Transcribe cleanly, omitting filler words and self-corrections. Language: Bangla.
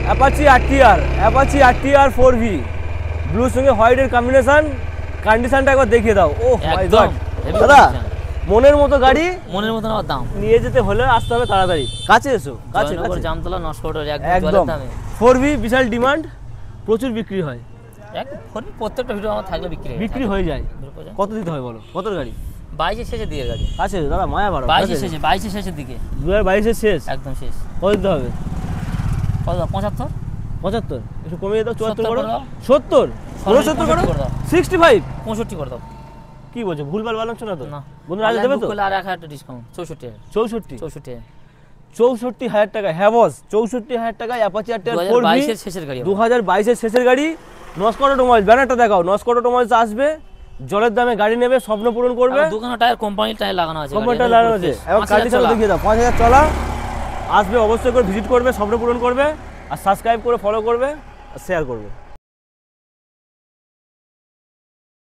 অ্যাপাচি RTR 4V ব্লুর সঙ্গে হোয়াইটের কম্বিনেশন, কন্ডিশনটা একবার দেখিয়ে দাও। ও মাই গড দাদা, মনের মতো গাড়ি, মনের মতো আমার দাম। নিয়ে যেতে হলে আসতে হবে তাড়াতাড়ি। কাছে এসো, কাছে জামতলা নস্কোটের একদম 4V বিশাল ডিমান্ড, প্রচুর বিক্রি হয়। প্রত্যেকটা ভিডিও আমার থাকলে বিক্রি হয়ে যায়। কত দিতে হয় বলো? কত গাড়ি? 22 শেষের দিকে গাড়ি। কাছে দাদা, মায়া বাড়ো। 22 শেষের দিকে, 2022 শেষ, একদম শেষ। কত দিতে হবে? কত? 75 একটু কমিয়ে দাও, 74 করো, 70 69 করো, 65 65 করে দাও। কি বলছো? ভুলভাল বলছো না তো? না বন্ধুরা আজ দেবে তো? আর 1000 টাকা ডিসকাউন্ট। 64,000 টাকা। হ্যাঁ বস, 64,000 টাকায় অ্যাপাচি RTR 4V 2022 এর শেষের গাড়ি। 2022 এর শেষের গাড়ি। নস্কট অটোমোবাইলস, ব্যানারটা দেখাও। নস্কট অটোমোবাইলস আসবে, জলের দামে গাড়ি নেবে, স্বপ্ন পূরণ করবে। দোকানে টায়ার কোম্পানির টায়ার লাগানো আছে, কোম্পানির টায়ার লাগানো আছে। এবং কন্ডিশন দেখিয়ে দাও। 5000 চলা। আসবে, অবশ্যই করে ভিজিট করবে, স্বপ্ন পূরণ করবে, আর সাবস্ক্রাইব করে ফলো করবে আর শেয়ার করবে।